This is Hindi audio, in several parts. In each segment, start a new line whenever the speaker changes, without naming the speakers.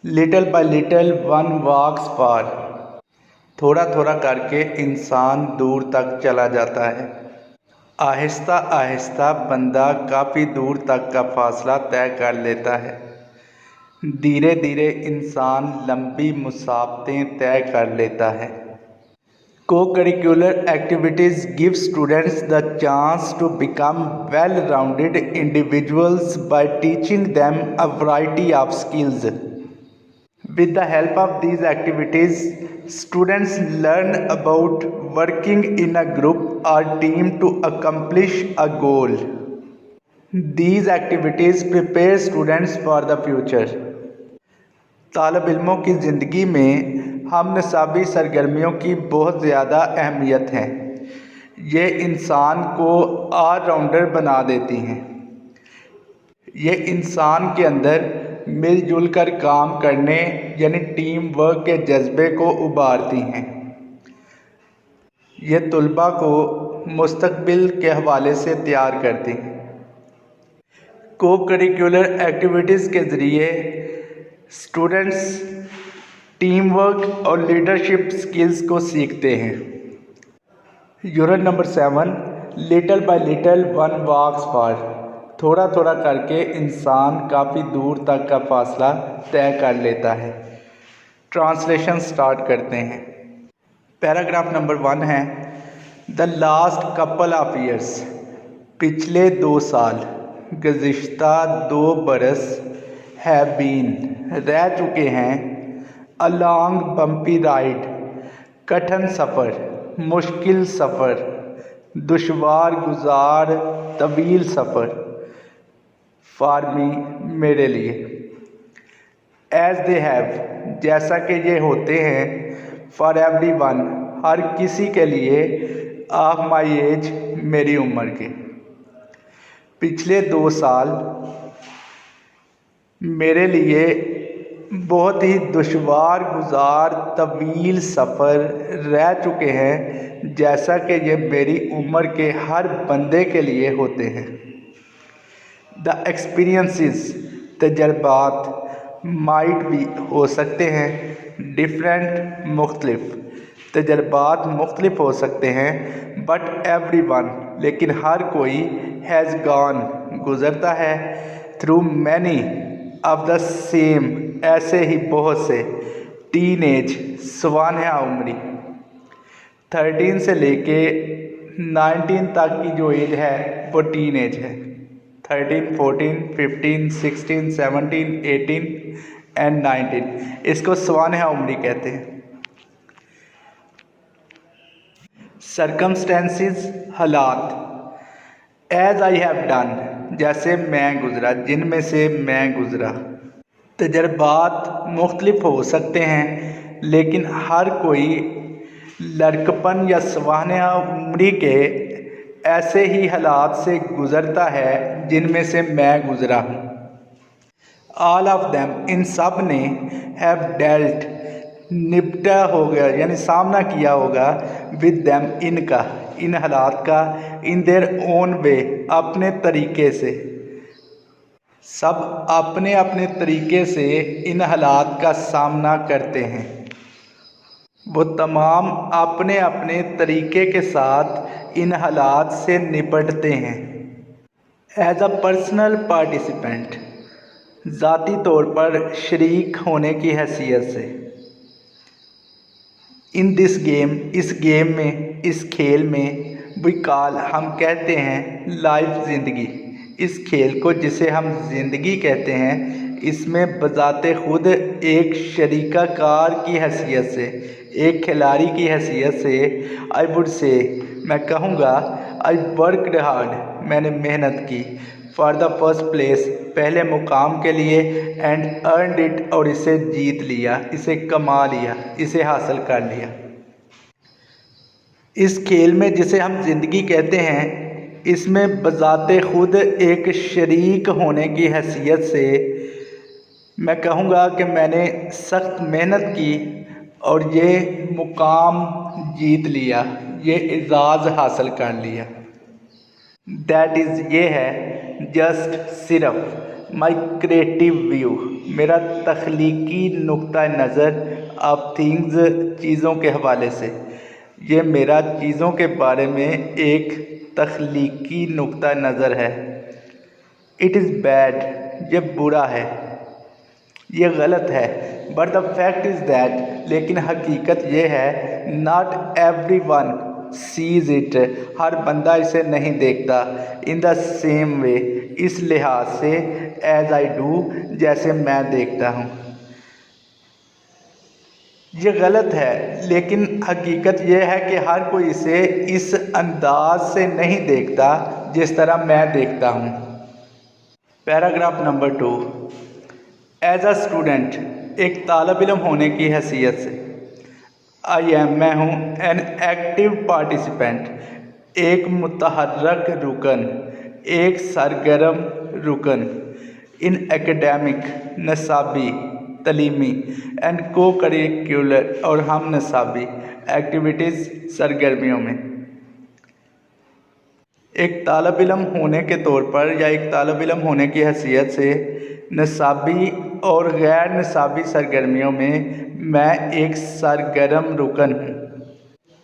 Little by little one walks far. थोड़ा थोड़ा करके इंसान दूर तक चला जाता है। आहिस्ता आहिस्ता बंदा काफ़ी दूर तक का फासला तय कर लेता है। धीरे धीरे इंसान लंबी मुसाफतें तय कर लेता है। Co-curricular activities give students the chance to become well-rounded individuals by teaching them a variety of skills. With the help of these activities, students learn about working in a group or team to accomplish a goal. These activities prepare students for the future. तालिब इल्मों की ज़िंदगी में हम निसाबी सरगर्मियों की बहुत ज़्यादा अहमियत है। ये इंसान को ऑलराउंडर बना देती हैं। ये इंसान के अंदर मिलजुल कर काम करने यानी टीम वर्क के जज्बे को उभारती हैं। ये तुलबा को मुस्तकबिल के हवाले से तैयार करती हैं। को करिकुलर एक्टिविटीज़ के ज़रिए स्टूडेंट्स टीम वर्क और लीडरशिप स्किल्स को सीखते हैं। Unit number 7, little by little one walks far. थोड़ा थोड़ा करके इंसान काफ़ी दूर तक का फासला तय कर लेता है। ट्रांसलेशन स्टार्ट करते हैं। पैराग्राफ नंबर 1 है, the last couple of years. पिछले 2 साल, गुज़िश्ता 2 बरस, हैव बीन रह चुके हैं, अ लॉन्ग बम्पी राइड कठिन सफ़र, मुश्किल सफ़र, दुश्वार गुजार तवील सफ़र, फॉर मी मेरे लिए, एज दे हैव जैसा कि ये होते हैं, फॉर एवरी वन हर किसी के लिए, ऑफ माई एज मेरी उम्र के। पिछले 2 साल मेरे लिए बहुत ही दुश्वार गुजार तवील सफ़र रह चुके हैं, जैसा कि ये मेरी उम्र के हर बंदे के लिए होते हैं। द एक्सपीरियंसेस तजर्बात माइट भी हो सकते हैं, डिफरेंट मुख्तलिफ तजर्बात मुख्तलिफ हो सकते हैं, बट एवरी वन लेकिन हर कोई हैज़ गॉन गुज़रता है, through many of the same ऐसे ही बहुत से, टीन एज सवानहा उम्री, 13 से लेके 19 तक की जो एज है वो टीन एज है। 13, 14, 15, 16, 17, 18 एंड 19 इसको सवानहा उम्री कहते हैं। सर्कमस्टेंसेस हालात, एज आई हैव डन जैसे मैं गुज़रा, जिनमें से मैं गुज़रा। तजर्बात मुख्तलिफ हो सकते हैं, लेकिन हर कोई लड़कपन या सवानहा उम्री के ऐसे ही हालात से गुज़रता है जिनमें से मैं गुज़रा हूँ। ऑल ऑफ देम इन सब ने, हैव डेल्ट निपटा हो गया यानी सामना किया होगा, विद देम इनका इन हालात का, इन देयर ओन वे अपने तरीके से। सब अपने अपने तरीके से इन हालात का सामना करते हैं। वो तमाम अपने अपने तरीके के साथ इन हालात से निपटते हैं। एज अ पर्सनल पार्टिसिपेंट ज़ाती तौर पर शरीक होने की हैसियत से। इन दिस गेम इस गेम में, इस खेल में, वी कॉल हम कहते हैं, लाइफ ज़िंदगी। इस खेल को जिसे हम ज़िंदगी कहते हैं, इसमें बज़ाते ख़ुद एक शरीकाकार की हैसियत से, एक खिलाड़ी की हैसियत से, आई वुड से मैं कहूँगा, आई वर्कड हार्ड मैंने मेहनत की, फॉर द फर्स्ट प्लेस पहले मुकाम के लिए, एंड अर्नड इट और इसे जीत लिया, इसे कमा लिया, इसे हासिल कर लिया। इस खेल में जिसे हम ज़िंदगी कहते हैं, इसमें बज़ाते ख़ुद एक शरीक होने की हैसियत से मैं कहूँगा कि मैंने सख्त मेहनत की और ये मुकाम जीत लिया, ये एज़ाज़ हासिल कर लिया। दैट इज़ ये है, जस्ट सिर्फ, माई क्रिएटिव व्यू, मेरा तख्लीकी नुक्ता नज़र ऑफ थिंग्स, चीज़ों के हवाले से। ये मेरा चीज़ों के बारे में एक तख्लीकी नुक्ता नज़र है। इट इज़ बैड, ये बुरा है, ये गलत है। But the fact is that, लेकिन हकीकत ये है, not everyone sees it, हर बंदा इसे नहीं देखता। इन द सेम वे, इस लिहाज से, एज आई डू, जैसे मैं देखता हूँ। ये गलत है, लेकिन हकीकत यह है कि हर कोई इसे इस अंदाज से नहीं देखता जिस तरह मैं देखता हूँ। Paragraph number 2। As a student, एक तालब इल्म होने की हैसियत से, आई एम, मैं हूँ, एन एक्टिव पार्टिसिपेंट, एक मुतहर्रक रुकन, एक सरगर्म रुकन, इन एकेडमिक, नसाबी, तलीमी, एंड को करिकुलर, और हम नसाबी एक्टिविटीज़, सरगर्मियों में। एक तालब इल्म होने के तौर पर या एक तालब इल्म होने की हैसियत से नसाबी और गैर नसाबी सरगर्मियों में मैं एक सरगर्म रुकन हूँ।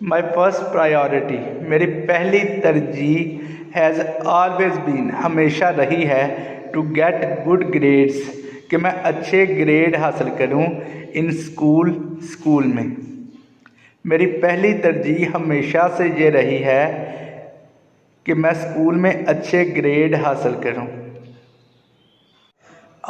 माई फर्स्ट प्रायोरिटी, मेरी पहली तरजीह हैज़ ऑलवेज बीन, हमेशा रही है, टू गेट गुड ग्रेड्स, कि मैं अच्छे ग्रेड हासिल करूँ, इन स्कूल में। मेरी पहली तरजीह हमेशा से ये रही है कि मैं स्कूल में अच्छे ग्रेड हासिल करूं।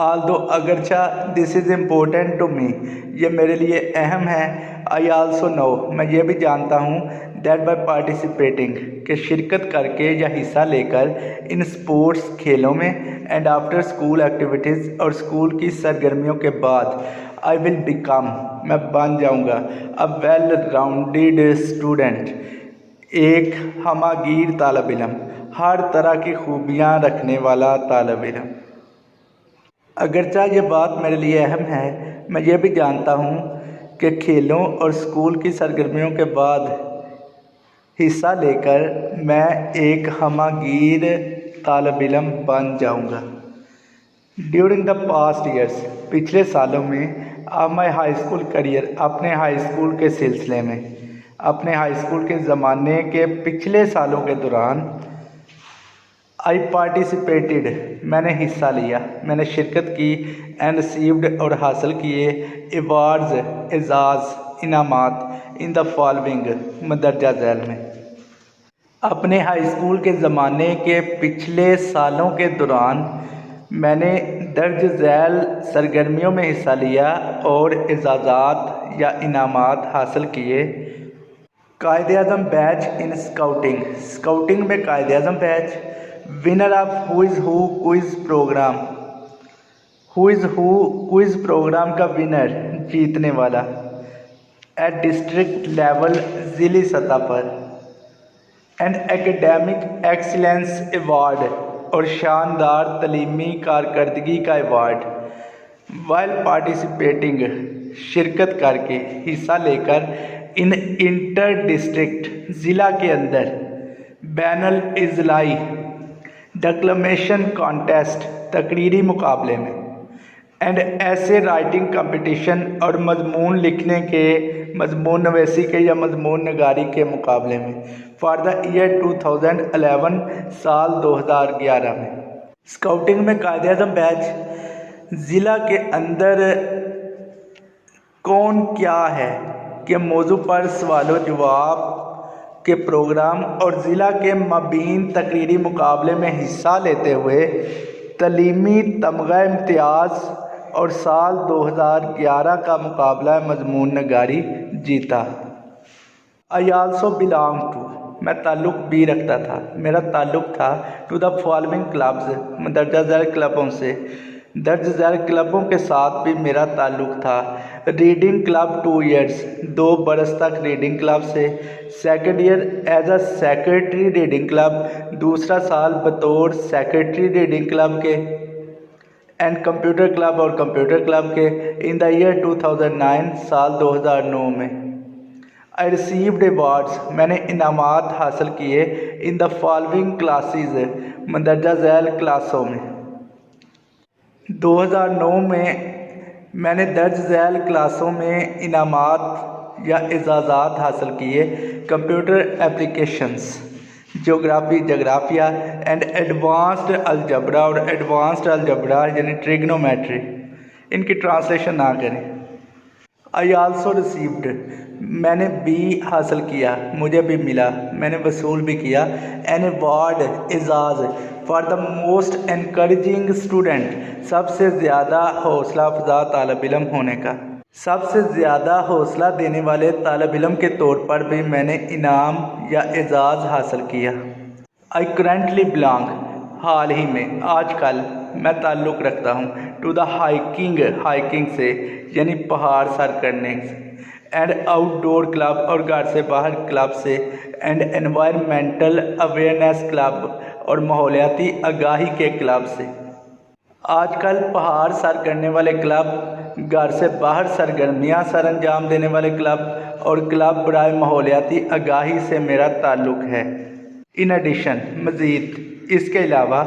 आल्दो, अगरचा, this is important to me, ये मेरे लिए अहम है। आई आल्सो नो, मैं ये भी जानता हूँ, दैट बाय पार्टिसिपेटिंग, कि शिरकत करके या हिस्सा लेकर, इन स्पोर्ट्स, खेलों में, एंड आफ्टर स्कूल एक्टिविटीज़, और स्कूल की सरगर्मियों के बाद, आई विल बिकम, मैं बन जाऊँगा, अ वेल राउंडेड स्टूडेंट, एक हमागीर तालब इल्म, हर तरह की खूबियाँ रखने वाला तालब इल्म। अगरचा ये बात मेरे लिए अहम है, मैं ये भी जानता हूँ कि खेलों और स्कूल की सरगर्मियों के बाद हिस्सा लेकर मैं एक हमागीर तालब इल्म बन जाऊँगा। ड्यूरिंग द पास्ट ईयर्स, पिछले सालों में, of my high school career, अपने हाई स्कूल के सिलसिले में, अपने हाई स्कूल के ज़माने के पिछले सालों के दौरान, आई पार्टिसिपेटेड, मैंने हिस्सा लिया, मैंने शिरकत की, एंड रिसीव्ड, और हासिल किए, अवार्ड्स, एजाज़, इनामात, इन द फॉलोइंग, मंदरजा झैल में। अपने हाई स्कूल के ज़माने के पिछले सालों के दौरान मैंने दर्ज झैल सरगर्मियों में हिस्सा लिया और एजाज़ात या इनामात हासिल किए। Quaid-e-Azam badge in scouting, scouting में Quaid-e-Azam badge, winner of who is who quiz programme, who is who quiz programme का विनर, जीतने वाला, एट डिस्ट्रिक्ट लेवल, ज़िली सतह पर, एंड एकेडमिक एक्सीलेंस अवार्ड, और शानदार तलीमी कारकर्दगी का अवार्ड, वाइल पार्टिसिपेटिंग, शिरकत करके, हिस्सा लेकर, इन इंटर डिस्ट्रिक्ट, ज़िला के अंदर, बैनुल इज़लाई डिक्लेमेशन कॉन्टेस्ट, तकरीरी मुकाबले में, एंड ऐसे राइटिंग कंपटीशन, और मजमून लिखने के, मजमून नवेसी के या मजमून नगारी के मुकाबले में, फॉर द ईयर 2011, साल 2011 में। स्काउटिंग में कायद-ए-आज़म बैच, ज़िला के अंदर कौन क्या है के मौजू पर सवाल व जवाब के प्रोग्राम और ज़िला के मबीन तकरीरी मुकाबले में हिस्सा लेते हुए तलीमी तमगा इम्तियाज़ और साल 2011 का मुकाबला मजमून नगारी जीता। आई आल्सो बिलोंग टू, मैं ताल्लुक़ भी रखता था, मेरा ताल्लुक़ था, to the following clubs, मंदरजा Zail क्लबों से, दर्ज झैल क्लबों के साथ भी मेरा ताल्लुक़ था। रीडिंग क्लब 2 ईयर्स, 2 बरस तक रीडिंग क्लब से, second year as a secretary reading club, दूसरा साल बतौर सेक्रेटरी रीडिंग क्लब के, एंड कंप्यूटर क्लब और कंप्यूटर क्लब के, इन द ईयर 2009, साल 2009 में। आई रिसीव्ड अवार्ड्स, मैंने इनामात हासिल किए, इन द फॉलोइंग क्लासेस, मंदरजा झैल क्लासों में। 2009 में मैंने दर्ज झैल क्लासों में इनामात या एजाज़ात हासिल किए। कंप्यूटर एप्लीकेशंस, ज्योग्राफी, जगराफिया एंड एडवांस्ड अलजबरा और एडवांस्ड अलजबरा यानी ट्रिग्नोमेट्री, इनकी ट्रांसलेशन ना करें। आई आल्सो रिसीव्ड, मैंने भी हासिल किया, मुझे भी मिला, मैंने वसूल भी किया। एन अवार्ड, एजाज़ for the most encouraging student, सबसे ज़्यादा हौसला अफजा तालिब इल्म होने का, सबसे ज़्यादा हौसला देने वाले तालिब इल्म के तौर पर भी मैंने इनाम या एजाज़ हासिल किया। आई करेंटली बिलोंग, हाल ही में, आजकल मैं ताल्लुक़ रखता हूँ, टू द हाइकिंग से यानी पहाड़ सर करने से, एंड आउटडोर क्लब और घर से बाहर क्लब से, एंड एनवायरमेंटल अवेयरनेस क्लब और माहौलियाती आगाही के क्लब से। आजकल पहाड़ सर करने वाले क्लब, घर से बाहर सरगर्मियाँ सर अंजाम देने वाले क्लब और क्लब बराए माहौलियाती आगाही से मेरा ताल्लुक़ है। इन एडिशन, मज़ीद, इसके अलावा,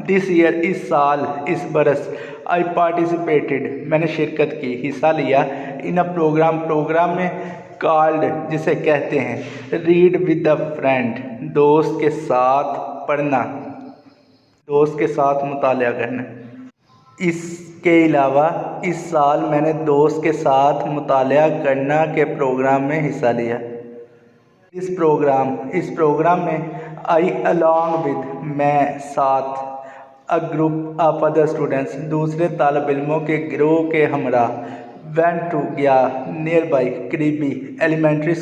दिस ईयर, इस साल, इस बरस, आई पार्टिसिपेटेड, मैंने शिरकत की, हिस्सा लिया, इन अ प्रोग्राम में, कॉल्ड, जिसे कहते हैं, रीड विद अ फ्रेंड, दोस्त के साथ पढ़ना, दोस्त के साथ मुतालिया करना। इसके अलावा इस साल मैंने दोस्त के साथ मुतालिया करना के प्रोग्राम में हिस्सा लिया। इस प्रोग्राम में आई अलॉन्ग विद, मैं साथ, a group of other students, दूसरे तालिब इल्मों के गिरोह के हमरा, वेंट टू, गया, नियर बाई, करीबी, एलिमेंट्री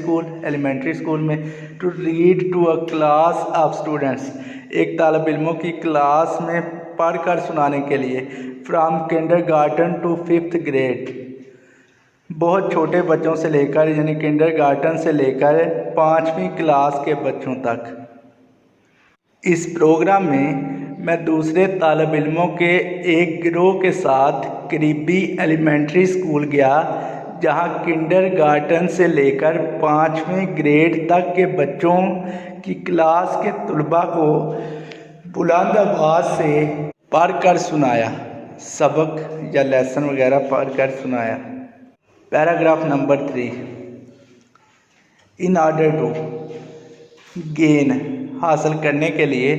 स्कूल में, to read to a class of students, एक तालिब इल्मों की क्लास में पढ़कर सुनाने के लिए, from kindergarten to 5th grade, बहुत छोटे बच्चों से लेकर यानी किंडरगार्टन से लेकर 5वीं क्लास के बच्चों तक। इस प्रोग्राम में मैं दूसरे तालिब इल्मों के एक गिरोह के साथ करीबी एलिमेंट्री स्कूल गया, जहां किंडरगार्टन से लेकर 5वीं ग्रेड तक के बच्चों की क्लास के तलबा को बुलंद आवाज़ से पढ़कर सुनाया, सबक या लेसन वगैरह पढ़कर सुनाया। Paragraph number 3, in order to, gain, हासिल करने के लिए,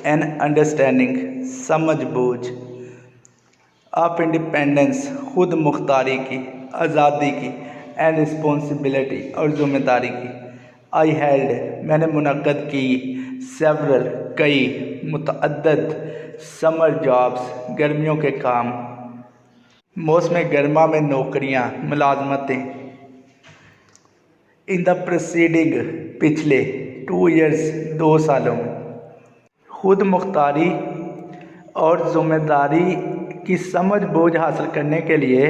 एन अंडरस्टैंडिंग, समझ बूझ, ऑफ इंडिपेंडेंस, खुद मुख्तारी की, आज़ादी की, एंड रिस्पॉन्सिबिलिटी, और ज़िम्मेदारी की। आई हेल्ड, मैंने मुनक्कद की, सेवरल, कई, मुतअद्दद, समर जॉब्स, गर्मियों के काम, मौसम गर्मा में नौकरियां, मुलाजमतें। इन द प्रोसीडिंग, पिछले, 2 ईयर्स, 2 सालों में। खुद मुख्तारी और ज़िम्मेदारी की समझ बूझ हासिल करने के लिए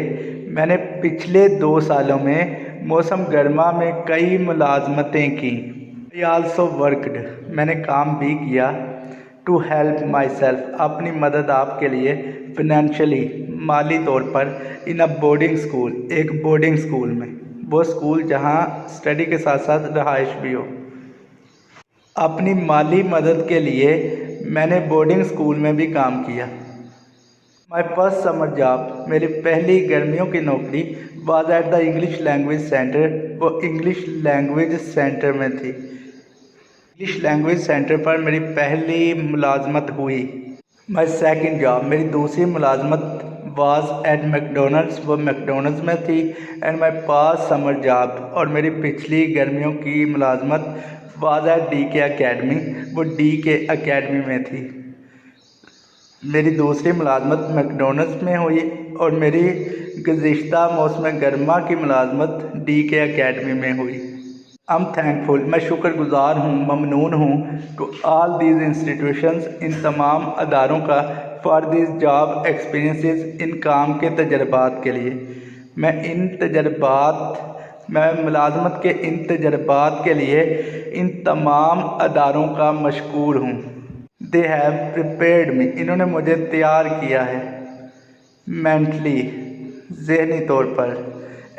मैंने पिछले 2 सालों में मौसम गर्मा में कई मुलाजमतें की। आई आल्सो वर्कड, मैंने काम भी किया, टू हेल्प माई सेल्फ, अपनी मदद आपके लिए, फिनेंशली, माली तौर पर, इन अ बोर्डिंग स्कूल, एक बोर्डिंग स्कूल में, वो स्कूल जहाँ स्टडी के साथ साथ रहाइश भी हो। अपनी माली मदद के लिए मैंने बोर्डिंग स्कूल में भी काम किया। माई फर्स्ट समर जॉब, मेरी पहली गर्मियों की नौकरी, was at the English language centre, वो इंग्लिश लैंग्वेज सेंटर में थी। इंग्लिश लैंग्वेज सेंटर पर मेरी पहली मुलाजमत हुई। माई सेकंड जॉब, मेरी दूसरी मुलाजमत वाज एट मैकडोनल्ड्स, वो मैकडोनल्ड्स में थी। And my past summer job, और मेरी पिछली गर्मियों की मुलाजमत वाज एट DK अकेडमी, वो DK अकेडमी में थी। मेरी दूसरी मुलाजमत मैकडोनल्ड्स में हुई और मेरी गुज़िश्ता मौसम गर्मा की मुलाजमत DK अकेडमी में हुई। आई एम थैंकफुल, मैं शुक्रगुज़ार हूँ, ममनून हूँ, टू ऑल दीज इंस्टीट्यूशंस, इन तमाम अदारों का, फॉर दिस जॉब एक्सपीरियंसेस, इन काम के तजर्बात के लिए। मैं मुलाजमत के इन तजर्बात के लिए इन तमाम अदारों का मशकूर हूँ। दे हैव प्रिपेयर्ड मी, इन्होंने मुझे तैयार किया है, मेंटली, ज़हनी तौर पर,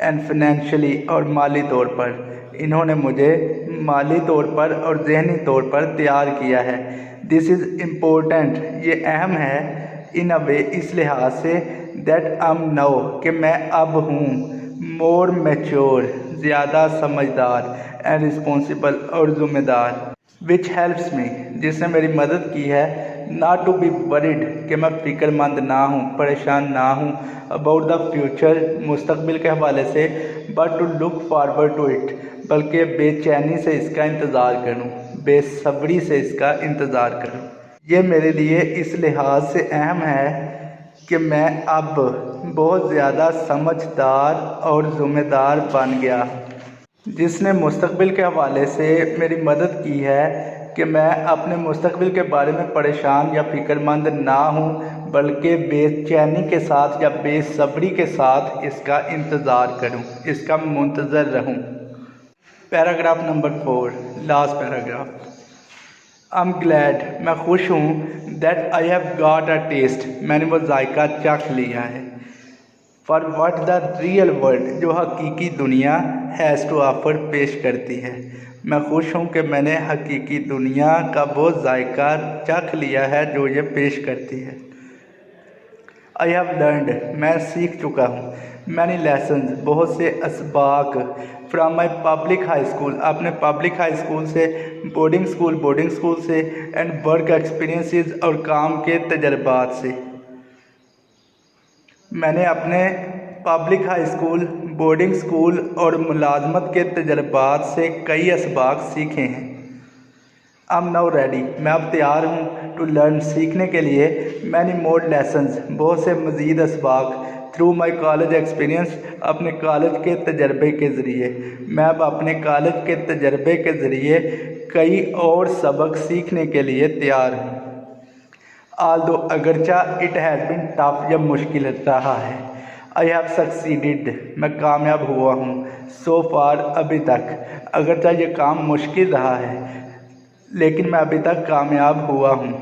एंड फाइनेंशियली, और माली तौर पर, इन्होंने मुझे माली तौर पर और ज़हनी तौर पर तैयार किया है। दिस इज़ इम्पोर्टेंट, ये अहम है, इन अ वे, इस लिहाज से, दैट आई एम नाउ कि मैं अब हूँ मोर मैच्योर ज़्यादा समझदार एंड रिस्पॉन्सिबल और ज़िम्मेदार विच हेल्प्स मी जिसने मेरी मदद की है नॉट टू बी वरीड कि मैं फ़िक्रमंद ना हूँ परेशान ना हूँ अबाउट द फ्यूचर मुस्तकबिल के हवाले से but to look forward to it बल्कि बेचैनी से इसका इंतज़ार करूँ बेसब्री से इसका इंतज़ार करूँ। ये मेरे लिए इस लिहाज से अहम है कि मैं अब बहुत ज़्यादा समझदार और ज़िम्मेदार बन गया जिसने मुस्तकबिल के हवाले से मेरी मदद की है कि मैं अपने मुस्तकबिल के बारे में परेशान या फ़िक्रमंद ना हूँ बल्कि बेचैनी के साथ या बेसब्री के साथ इसका इंतज़ार करूँ इसका मुंतज़र रहूँ। Paragraph number 4 last paragraph. I am glad मैं खुश हूँ that I have got a taste मैंने वो जायका चख लिया है for what the real world जो हकीकी दुनिया हैज़ टू ऑफर पेश करती है। मैं खुश हूँ कि मैंने हकीकी दुनिया का वो जायका चख लिया है जो ये पेश करती है। आई हैव लर्नड मैं सीख चुका हूँ मैनी लेसन्स बहुत से असबाक from my public high school अपने पब्लिक हाई स्कूल से बोर्डिंग स्कूल से एंड वर्क एक्सपीरियंसेस और काम के तजर्बात से। मैंने अपने public high school boarding school और मुलाजमत के तजर्बात से कई असबाक सीखे हैं। आई एम नाउ रेडी मैं अब तैयार हूँ टू लर्न सीखने के लिए मैनी मोर लेसन्स बहुत से मज़ीद असबाक थ्रू माई कॉलेज एक्सपीरियंस अपने कॉलेज के तजर्बे के ज़रिए। मैं अब अपने कॉलेज के तजर्बे के ज़रिए कई और सबक सीखने के लिए तैयार हूँ। आल्दो अगरचा इट हैज़ बिन टफ जब मुश्किल रहा है आई हैव सक्सीडिड मैं कामयाब हुआ हूँ सो फार अभी तक अगरचा ये काम मुश्किल रहा है लेकिन मैं अभी तक कामयाब हुआ हूँ।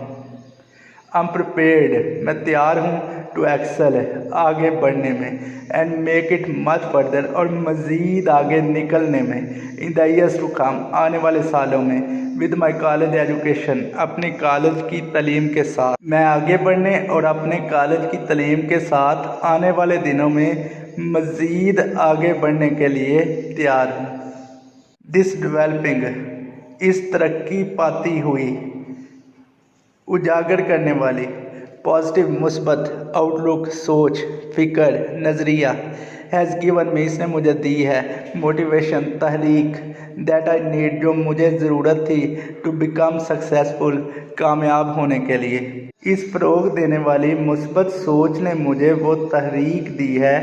आई एम प्रिपेयर्ड मैं तैयार हूँ टू एक्सेल आगे बढ़ने में and make it much further और मज़ीद आगे निकलने में in the years to come आने वाले सालों में विद माई कॉलेज एजुकेशन अपने कॉलेज की तालीम के साथ। मैं आगे बढ़ने और अपने कॉलेज की तालीम के साथ आने वाले दिनों में मज़ीद आगे बढ़ने के लिए तैयार हूँ। दिस डेवलपिंग इस तरक्की पाती हुई उजागर करने वाली पॉजिटिव मुस्बत आउटलुक सोच फ़िक्र नज़रिया हैज़ गिवन मी इसने मुझे दी है motivation Tehreek that I need जो मुझे ज़रूरत थी टू बिकम सक्सेसफुल कामयाब होने के लिए। इस फ़रोग़ देने वाली मुस्बत सोच ने मुझे वो तहरीक दी है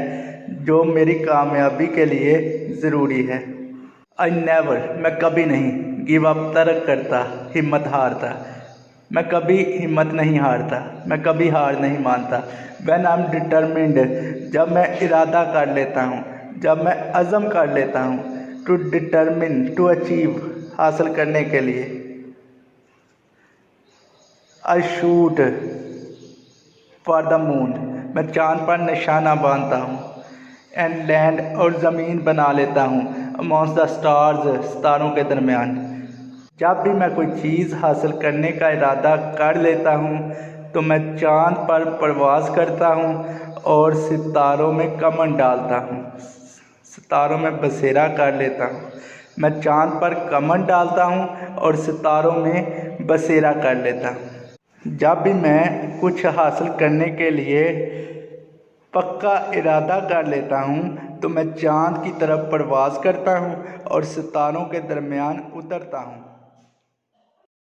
जो मेरी कामयाबी के लिए ज़रूरी है। आई नेवर मैं कभी नहीं गिव अप तर्क करता हिम्मत हारता मैं कभी हिम्मत नहीं हारता मैं कभी हार नहीं मानता। व्हेन आई एम डिटरमिन्ड जब मैं इरादा कर लेता हूँ जब मैं अज़म कर लेता हूँ टू डिटरमिन टू अचीव हासिल करने के लिए। I shoot for the moon मैं चाँद पर निशाना बांधता हूँ एंड लैंड और ज़मीन बना लेता हूँ अमॉन्ग्स द स्टार्स सितारों के दरमियान। जब भी मैं कोई चीज़ हासिल करने का इरादा कर लेता हूँ तो मैं चाँद पर परवाज़ करता हूँ और सितारों में कमन डालता हूँ सितारों में बसेरा कर लेता हूँ। मैं चाँद पर कमन डालता हूँ और सितारों में बसेरा कर लेता हूँ। जब भी मैं कुछ हासिल करने के लिए पक्का इरादा कर लेता हूँ तो मैं चाँद की तरफ परवाज़ करता हूँ और सितारों के दरमियान उतरता हूँ।